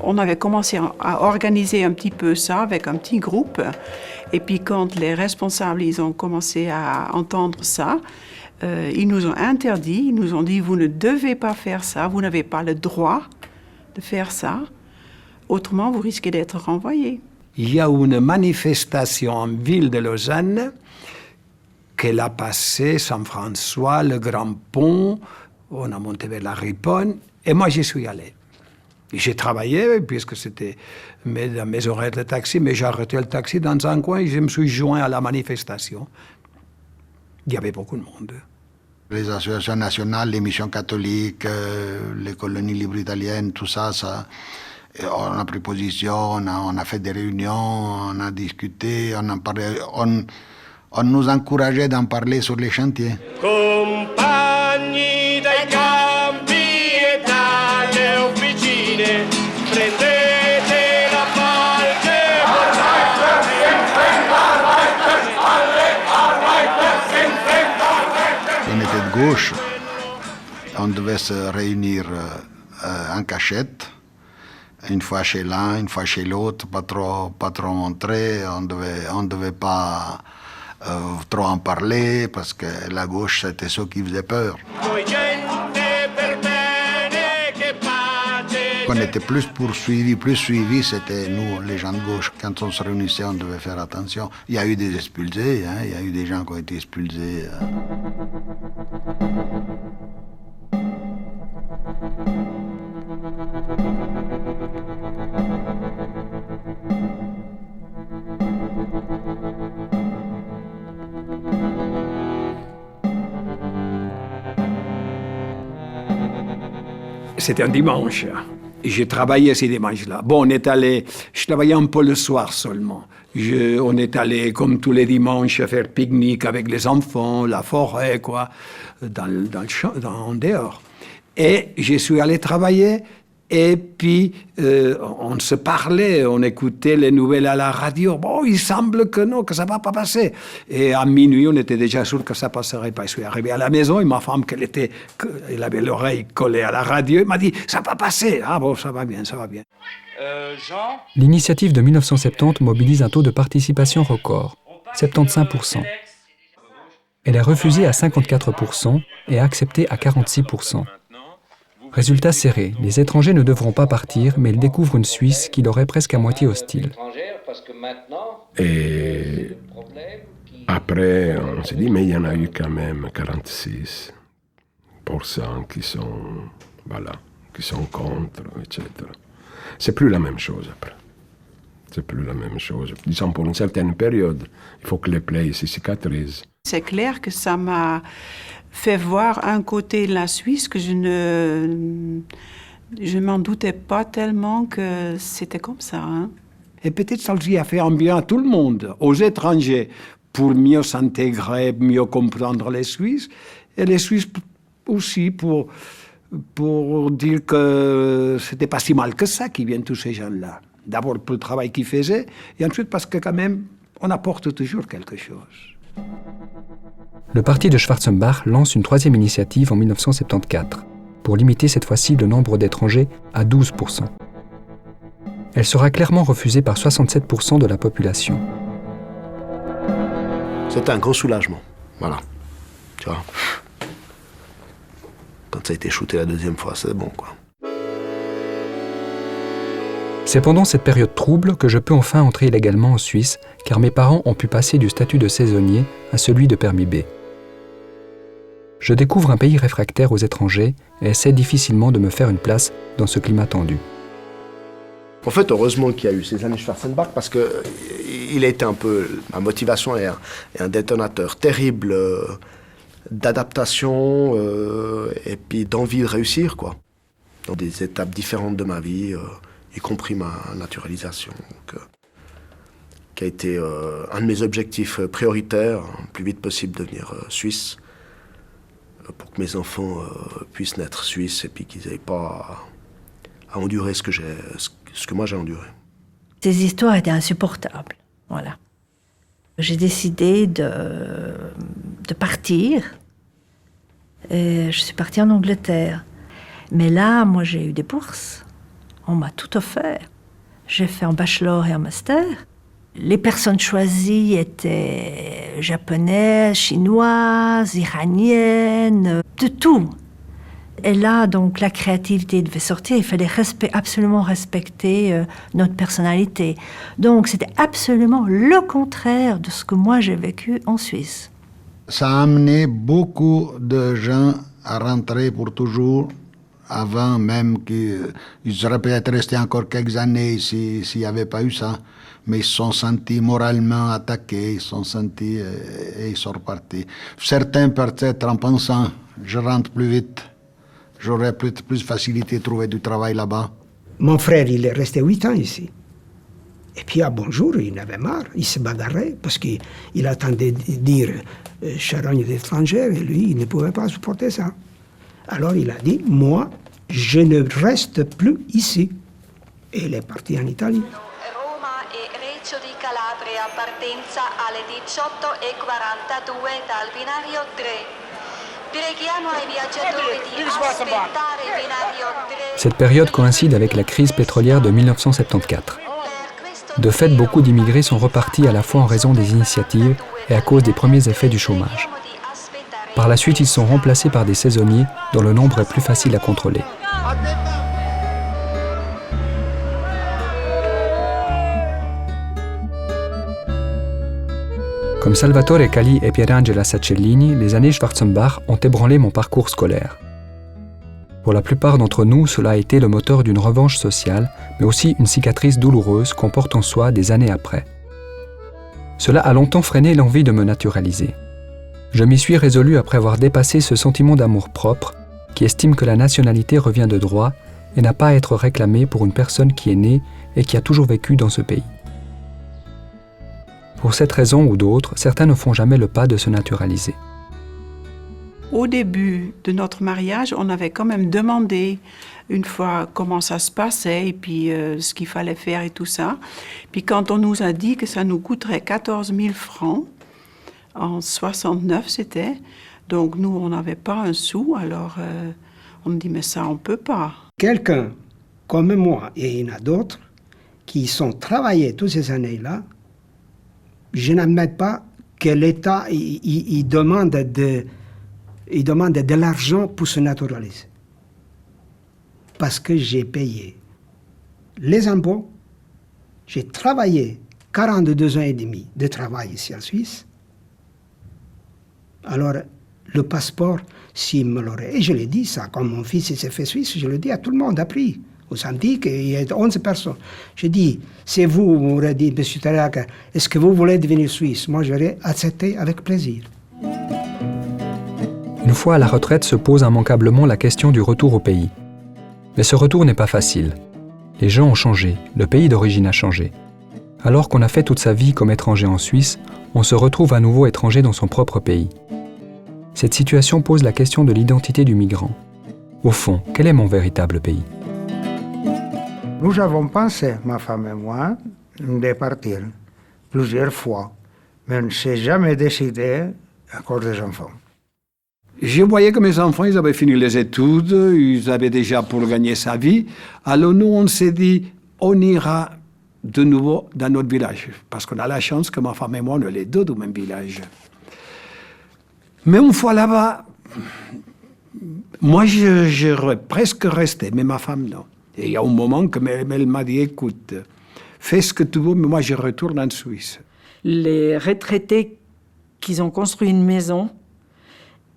On avait commencé à organiser un petit peu ça avec un petit groupe. Et puis quand les responsables ils ont commencé à entendre ça, ils nous ont interdit, ils nous ont dit « Vous ne devez pas faire ça, vous n'avez pas le droit de faire ça, autrement vous risquez d'être renvoyés. » Il y a une manifestation en ville de Lausanne qu'elle a passé Saint-François, le Grand Pont, on a monté vers la Riponne, et moi j'y suis allé. J'ai travaillé, puisque c'était dans mes horaires de taxi, mais j'ai arrêté le taxi dans un coin et je me suis joint à la manifestation. Il y avait beaucoup de monde. Les associations nationales, les missions catholiques, les colonies libres italiennes, tout ça, on a pris position, on a fait des réunions, on a discuté, on en parlait, on nous encourageait d'en parler sur les chantiers. Compagni dai campi e gauche, on devait se réunir en cachette, une fois chez l'un, une fois chez l'autre, pas trop montrer, on devait pas trop en parler, parce que la gauche, c'était ce qui faisait peur. On était plus poursuivis, plus suivis, c'était nous, les gens de gauche. Quand on se réunissait, on devait faire attention. Il y a eu des expulsés, hein, il y a eu des gens qui ont été expulsés. C'était un dimanche. J'ai travaillé ces dimanches-là. Bon, je travaillais un peu le soir seulement. On est allé, comme tous les dimanches, faire pique-nique avec les enfants, la forêt, quoi, dans le champ, en dehors. Et je suis allé travailler, et puis on se parlait, on écoutait les nouvelles à la radio. Bon, il semble que non, que ça ne va pas passer. Et à minuit, on était déjà sûr que ça ne passerait pas. Je suis arrivé à la maison, et ma femme, elle avait l'oreille collée à la radio, elle m'a dit, ça va passer. Ah bon, ça va bien, ça va bien. Jean. L'initiative de 1970 mobilise un taux de participation record, 75%. Elle est refusée à 54% et acceptée à 46%. Résultat serré, les étrangers ne devront pas partir, mais ils découvrent une Suisse qui leur est presque à moitié hostile. Et après, on s'est dit, mais il y en a eu quand même 46% qui sont contre, etc. C'est plus la même chose après. C'est plus la même chose. Disons, pour une certaine période, il faut que les plaies se cicatrisent. C'est clair que ça m'a fait voir un côté de la Suisse que je m'en doutais pas tellement que c'était comme ça. Hein. Et peut-être ça aussi a fait un bien à tout le monde, aux étrangers, pour mieux s'intégrer, mieux comprendre les Suisses, et les Suisses aussi pour dire que c'était pas si mal que ça qu'ils viennent tous ces gens-là. D'abord pour le travail qu'ils faisaient, et ensuite parce que quand même, on apporte toujours quelque chose. Le parti de Schwarzenbach lance une troisième initiative en 1974, pour limiter cette fois-ci le nombre d'étrangers à 12%. Elle sera clairement refusée par 67% de la population. C'était un gros soulagement, voilà. Tu vois. Quand ça a été shooté la deuxième fois, c'est bon, quoi. C'est pendant cette période trouble que je peux enfin entrer illégalement en Suisse, car mes parents ont pu passer du statut de saisonnier à celui de permis B. Je découvre un pays réfractaire aux étrangers et essaie difficilement de me faire une place dans ce climat tendu. En fait, heureusement qu'il y a eu ces années Schwarzenbach, parce qu'il a été un peu ma motivation et un détonateur terrible d'adaptation et puis d'envie de réussir, quoi. Dans des étapes différentes de ma vie, y compris ma naturalisation, qui a été un de mes objectifs prioritaires, le plus vite possible devenir suisse, pour que mes enfants puissent naître suisses et puis qu'ils n'aient pas à endurer ce que moi j'ai enduré. Ces histoires étaient insupportables, voilà. J'ai décidé de partir. Et je suis partie en Angleterre. Mais là, moi, j'ai eu des bourses. On m'a tout offert. J'ai fait un bachelor et un master. Les personnes choisies étaient japonaises, chinoises, iraniennes, de tout. Et là, donc, la créativité devait sortir. Il fallait absolument respecter notre personnalité. Donc, c'était absolument le contraire de ce que moi, j'ai vécu en Suisse. Ça a amené beaucoup de gens à rentrer pour toujours, avant même qu'ils auraient peut-être resté encore quelques années s'il n'y avait pas eu ça. Mais ils se sont sentis moralement attaqués, ils se sont sentis et ils sont repartis. Certains peut-être en pensant, je rentre plus vite, j'aurais plus de facilité à trouver du travail là-bas. Mon frère, il est resté 8 ans ici. Et puis, à bonjour, il en avait marre, il se bagarrait, parce qu'il attendait dire charogne d'étrangère, et lui, il ne pouvait pas supporter ça. Alors il a dit, moi, je ne reste plus ici. Et il est parti en Italie. Roma e Reggio di Calabria, partenza alle 18:42 dal binario 3. Preghiamo ai viaggiatori di aspettare il binario 3. Cette période coïncide avec la crise pétrolière de 1974. De fait, beaucoup d'immigrés sont repartis à la fois en raison des initiatives et à cause des premiers effets du chômage. Par la suite, ils sont remplacés par des saisonniers dont le nombre est plus facile à contrôler. Comme Salvatore Cali et Pierangela Saccellini, les années Schwarzenbach ont ébranlé mon parcours scolaire. Pour la plupart d'entre nous, cela a été le moteur d'une revanche sociale, mais aussi une cicatrice douloureuse qu'on porte en soi des années après. Cela a longtemps freiné l'envie de me naturaliser. Je m'y suis résolu après avoir dépassé ce sentiment d'amour-propre qui estime que la nationalité revient de droit et n'a pas à être réclamée pour une personne qui est née et qui a toujours vécu dans ce pays. Pour cette raison ou d'autres, certains ne font jamais le pas de se naturaliser. Au début de notre mariage, on avait quand même demandé une fois comment ça se passait et puis ce qu'il fallait faire et tout ça. Puis quand on nous a dit que ça nous coûterait 14 000 francs, en 69 c'était, donc nous on n'avait pas un sou, alors on me dit mais ça on peut pas. Quelqu'un comme moi, et il y en a d'autres, qui sont travaillés toutes ces années-là, je n'admets pas que l'État il demande de l'argent pour se naturaliser. Parce que j'ai payé les impôts, j'ai travaillé 42 ans et demi de travail ici en Suisse. Alors, le passeport, s'il me l'aurait... Et je l'ai dit ça, quand mon fils s'est fait suisse, je le dis à tout le monde, appris. Aux Antilles, il y a 11 personnes. Je dis, c'est vous m'aurez dit, M. Taraka, est-ce que vous voulez devenir suisse? Moi, j'aurais accepté avec plaisir. Une fois à la retraite se pose immanquablement la question du retour au pays. Mais ce retour n'est pas facile. Les gens ont changé, le pays d'origine a changé. Alors qu'on a fait toute sa vie comme étranger en Suisse, on se retrouve à nouveau étranger dans son propre pays. Cette situation pose la question de l'identité du migrant. Au fond, quel est mon véritable pays? Nous avons pensé, ma femme et moi, de partir plusieurs fois, mais on ne s'est jamais décidé à cause des enfants. Je voyais que mes enfants, ils avaient fini les études, ils avaient déjà pour gagner sa vie. Alors nous, on s'est dit, on ira de nouveau dans notre village, parce qu'on a la chance que ma femme et moi, on est les deux du même village. Mais une fois là-bas, moi, j'aurais presque resté, mais ma femme, non. Et il y a un moment que elle m'a dit, écoute, fais ce que tu veux, mais moi, je retourne en Suisse. Les retraités qui ont construit une maison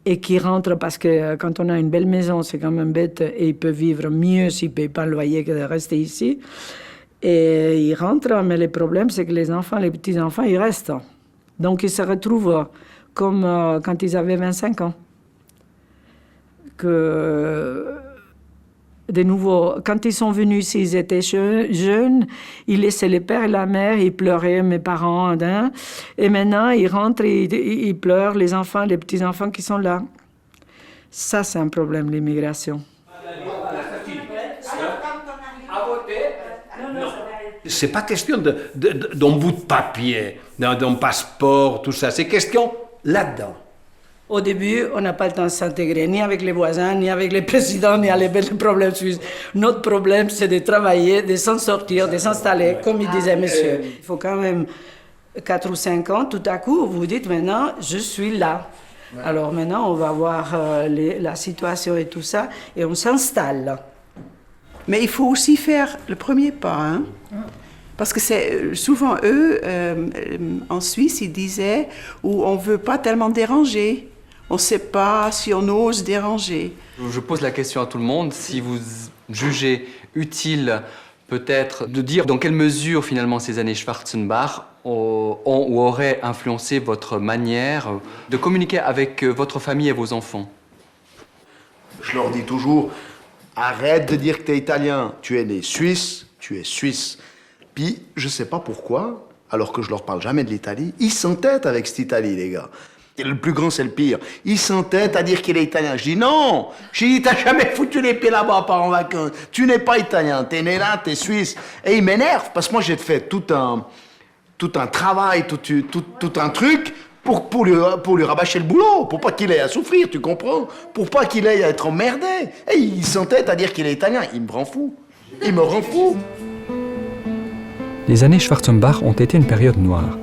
et qui rentrent, parce que quand on a une belle maison, c'est quand même bête, et ils peuvent vivre mieux s'ils ne payent pas le loyer que de rester ici. Et ils rentrent, mais le problème, c'est que les enfants, les petits-enfants, ils restent. Donc, ils se retrouvent comme quand ils avaient 25 ans. De nouveau, quand ils sont venus ici, ils étaient jeunes, ils laissaient le père et la mère, ils pleuraient, mes parents, hein, et maintenant, ils rentrent et ils pleurent, les enfants, les petits-enfants qui sont là. Ça, c'est un problème, l'immigration. C'est pas question d'un bout de papier, d'un passeport, tout ça. C'est question là-dedans. Au début, on n'a pas le temps de s'intégrer, ni avec les voisins, ni avec les présidents, ni avec les problèmes suisses. Notre problème, c'est de travailler, de s'en sortir, de s'installer, comme il disait monsieur. Il faut quand même 4 ou 5 ans, tout à coup, vous vous dites maintenant, je suis là. Alors maintenant, on va voir la situation et tout ça, et on s'installe. Mais il faut aussi faire le premier pas, hein? Parce que c'est souvent eux, en Suisse, ils disaient, où on ne veut pas tellement déranger. On ne sait pas si on ose déranger. Je pose la question à tout le monde, si vous jugez utile peut-être de dire dans quelle mesure finalement ces années Schwarzenbach ont ou auraient influencé votre manière de communiquer avec votre famille et vos enfants. Je leur dis toujours, arrête de dire que tu es italien, tu es né suisse, tu es suisse. Puis, je sais pas pourquoi, alors que je leur parle jamais de l'Italie, ils s'entêtent avec cette Italie, les gars. Et le plus grand, c'est le pire. Ils s'entêtent à dire qu'il est italien. Je dis non. Je dis, t'as jamais foutu les pieds là-bas, pas en vacances. Tu n'es pas italien, t'es né là, t'es suisse. Et ils m'énervent, parce que moi, j'ai fait tout un travail, tout un truc pour lui rabâcher le boulot, pour pas qu'il ait à souffrir, tu comprends? Pour pas qu'il ait à être emmerdé. Et il s'entête à dire qu'il est italien. Il me rend fou. Il me rend fou. Les années Schwarzenbach ont été une période noire,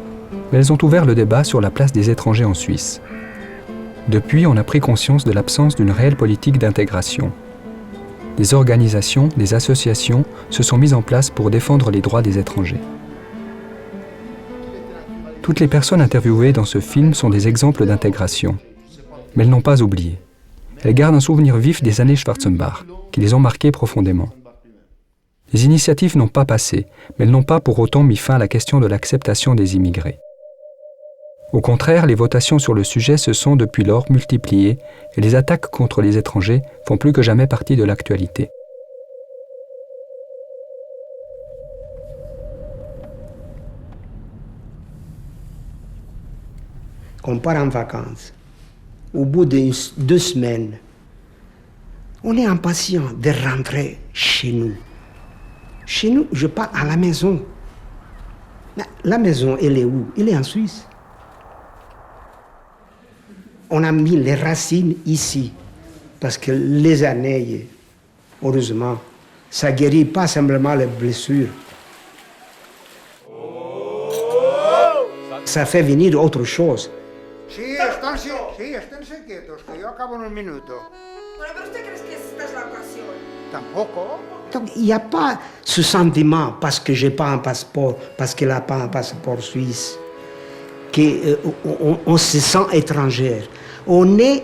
mais elles ont ouvert le débat sur la place des étrangers en Suisse. Depuis, on a pris conscience de l'absence d'une réelle politique d'intégration. Des organisations, des associations se sont mises en place pour défendre les droits des étrangers. Toutes les personnes interviewées dans ce film sont des exemples d'intégration. Mais elles n'ont pas oublié. Elles gardent un souvenir vif des années Schwarzenbach, qui les ont marquées profondément. Les initiatives n'ont pas passé, mais elles n'ont pas pour autant mis fin à la question de l'acceptation des immigrés. Au contraire, les votations sur le sujet se sont depuis lors multipliées et les attaques contre les étrangers font plus que jamais partie de l'actualité. On part en vacances. Au bout de 2 semaines, on est impatient de rentrer chez nous. Chez nous, je pars à la maison. Mais la maison, elle est où? Elle est en Suisse. On a mis les racines ici, parce que les années, heureusement, ça guérit pas simplement les blessures. Ça fait venir autre chose. Sí, esténse quietos, que yo acabo en un minuto. Bueno, pero ¿usted cree que esta es la ocasión? Tampoco. Donc il n'y a pas ce sentiment, parce que j'ai pas un passeport, parce qu'il n'a pas un passeport suisse, qu'on se sent étrangère. On est